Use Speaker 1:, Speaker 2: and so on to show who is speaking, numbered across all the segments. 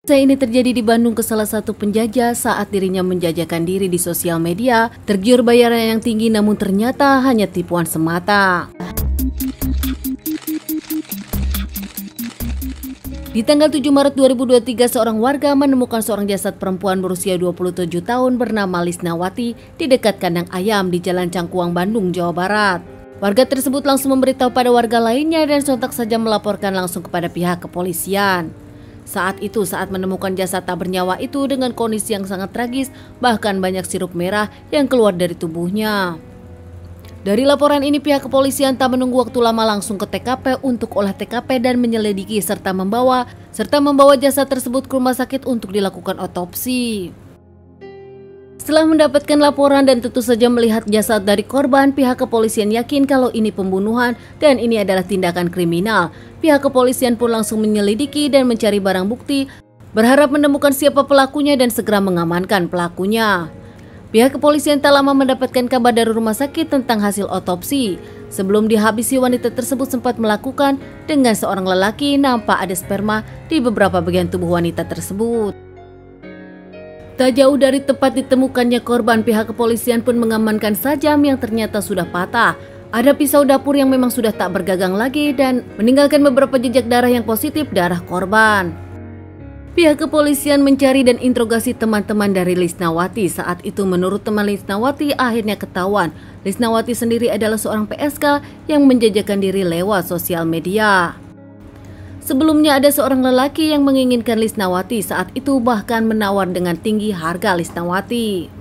Speaker 1: Kisah ini terjadi di Bandung ke salah satu penjajah saat dirinya menjajakan diri di sosial media, tergiur bayaran yang tinggi namun ternyata hanya tipuan semata. Di tanggal 7 Maret 2023, seorang warga menemukan seorang jasad perempuan berusia 27 tahun bernama Lisnawati di dekat kandang ayam di Jalan Cangkuang, Bandung, Jawa Barat. Warga tersebut langsung memberitahu pada warga lainnya dan sontak saja melaporkan langsung kepada pihak kepolisian. Saat menemukan jasad tak bernyawa itu dengan kondisi yang sangat tragis, bahkan banyak sirup merah yang keluar dari tubuhnya. Dari laporan ini, pihak kepolisian tak menunggu waktu lama langsung ke TKP untuk olah TKP dan menyelidiki serta membawa jasad tersebut ke rumah sakit untuk dilakukan otopsi. Setelah mendapatkan laporan dan tentu saja melihat jasad dari korban, pihak kepolisian yakin kalau ini pembunuhan dan ini adalah tindakan kriminal. Pihak kepolisian pun langsung menyelidiki dan mencari barang bukti, berharap menemukan siapa pelakunya dan segera mengamankan pelakunya. Pihak kepolisian tak lama mendapatkan kabar dari rumah sakit tentang hasil otopsi. Sebelum dihabisi, wanita tersebut sempat melakukan dengan seorang lelaki, nampak ada sperma di beberapa bagian tubuh wanita tersebut. Tak jauh dari tempat ditemukannya korban, pihak kepolisian pun mengamankan sajam yang ternyata sudah patah. Ada pisau dapur yang memang sudah tak bergagang lagi dan meninggalkan beberapa jejak darah yang positif darah korban. Pihak kepolisian mencari dan interogasi teman-teman dari Lisnawati. Saat itu menurut teman Lisnawati akhirnya ketahuan Lisnawati sendiri adalah seorang PSK yang menjajakan diri lewat sosial media. Sebelumnya ada seorang lelaki yang menginginkan Lisnawati, saat itu bahkan menawar dengan tinggi harga Lisnawati.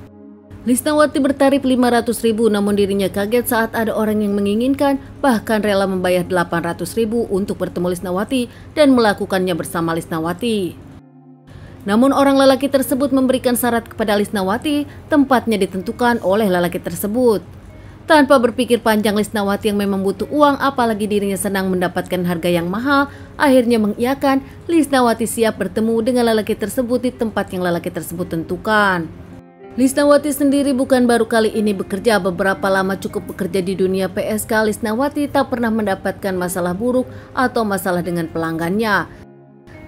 Speaker 1: Lisnawati bertarif 500.000, namun dirinya kaget saat ada orang yang menginginkan, bahkan rela membayar 800.000 untuk bertemu Lisnawati dan melakukannya bersama Lisnawati. Namun orang lelaki tersebut memberikan syarat kepada Lisnawati, tempatnya ditentukan oleh lelaki tersebut. Tanpa berpikir panjang, Lisnawati yang memang butuh uang, apalagi dirinya senang mendapatkan harga yang mahal, akhirnya mengiyakan. Lisnawati siap bertemu dengan lelaki tersebut di tempat yang lelaki tersebut tentukan. Lisnawati sendiri bukan baru kali ini bekerja, beberapa lama cukup bekerja di dunia PSK. Lisnawati tak pernah mendapatkan masalah buruk atau masalah dengan pelanggannya.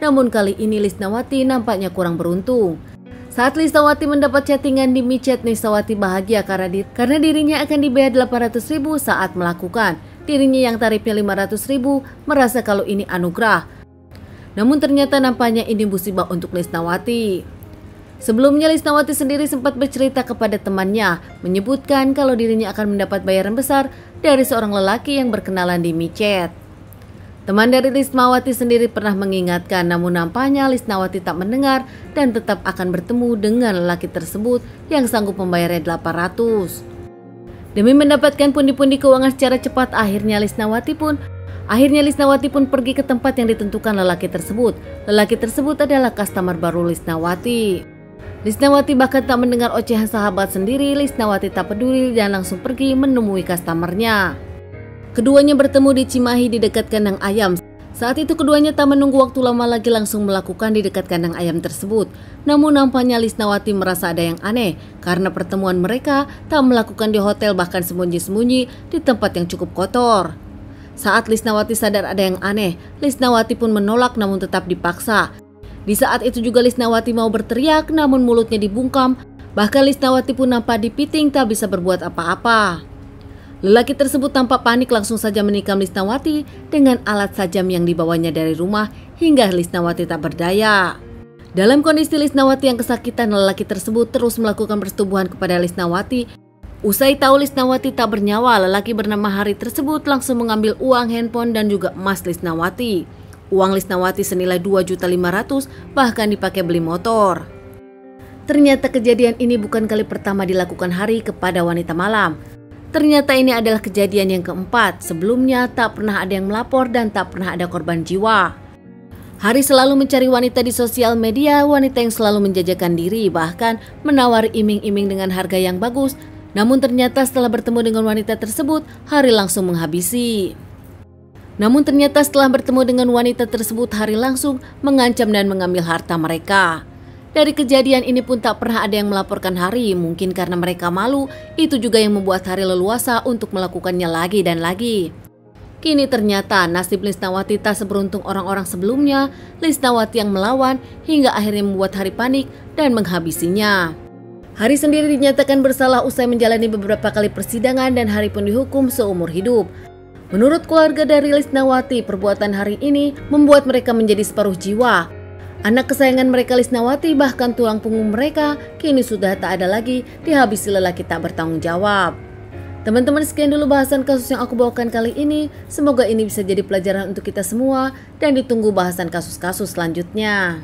Speaker 1: Namun kali ini Lisnawati nampaknya kurang beruntung. Saat Lisnawati mendapat chattingan di micet, Lisnawati bahagia karena dirinya akan dibayar 800.000 saat melakukan. Dirinya yang tarifnya 500.000 merasa kalau ini anugerah. Namun ternyata nampaknya ini musibah untuk Lisnawati. Sebelumnya Lisnawati sendiri sempat bercerita kepada temannya, menyebutkan kalau dirinya akan mendapat bayaran besar dari seorang lelaki yang berkenalan di micet. Teman dari Lisnawati sendiri pernah mengingatkan, namun nampaknya Lisnawati tak mendengar dan tetap akan bertemu dengan lelaki tersebut yang sanggup membayarnya 800. Demi mendapatkan pundi-pundi keuangan secara cepat, akhirnya Lisnawati pun pergi ke tempat yang ditentukan lelaki tersebut. Lelaki tersebut adalah customer baru Lisnawati. Lisnawati bahkan tak mendengar ocehan sahabat sendiri. Lisnawati tak peduli dan langsung pergi menemui customernya. Keduanya bertemu di Cimahi di dekat kandang ayam. Saat itu keduanya tak menunggu waktu lama lagi langsung melakukan di dekat kandang ayam tersebut. Namun nampaknya Lisnawati merasa ada yang aneh karena pertemuan mereka tak melakukan di hotel, bahkan sembunyi-sembunyi di tempat yang cukup kotor. Saat Lisnawati sadar ada yang aneh, Lisnawati pun menolak namun tetap dipaksa. Di saat itu juga Lisnawati mau berteriak namun mulutnya dibungkam. Bahkan Lisnawati pun nampak dipiting, tak bisa berbuat apa-apa. Lelaki tersebut tampak panik, langsung saja menikam Lisnawati dengan alat sajam yang dibawanya dari rumah hingga Lisnawati tak berdaya. Dalam kondisi Lisnawati yang kesakitan, lelaki tersebut terus melakukan persetubuhan kepada Lisnawati. Usai tahu Lisnawati tak bernyawa, lelaki bernama Hari tersebut langsung mengambil uang, handphone dan juga emas Lisnawati. Uang Lisnawati senilai 2.500.000 bahkan dipakai beli motor. Ternyata kejadian ini bukan kali pertama dilakukan Hari kepada wanita malam. Ternyata ini adalah kejadian yang keempat. Sebelumnya tak pernah ada yang melapor dan tak pernah ada korban jiwa. Hari selalu mencari wanita di sosial media, wanita yang selalu menjajakan diri, bahkan menawari iming-iming dengan harga yang bagus. Namun ternyata setelah bertemu dengan wanita tersebut, Hari langsung menghabisi. Hari langsung mengancam dan mengambil harta mereka. Dari kejadian ini pun tak pernah ada yang melaporkan Hari, mungkin karena mereka malu. Itu juga yang membuat Hari leluasa untuk melakukannya lagi dan lagi. Kini ternyata nasib Lisnawati tak seberuntung orang-orang sebelumnya. Lisnawati yang melawan hingga akhirnya membuat Hari panik dan menghabisinya. Hari sendiri dinyatakan bersalah usai menjalani beberapa kali persidangan dan Hari pun dihukum seumur hidup. Menurut keluarga dari Lisnawati, perbuatan Hari ini membuat mereka menjadi separuh jiwa. Anak kesayangan mereka Lisnawati bahkan tulang punggung mereka kini sudah tak ada lagi, dihabisi lelaki tak bertanggung jawab. Teman-teman, sekian dulu bahasan kasus yang aku bawakan kali ini. Semoga ini bisa jadi pelajaran untuk kita semua dan ditunggu bahasan kasus-kasus selanjutnya.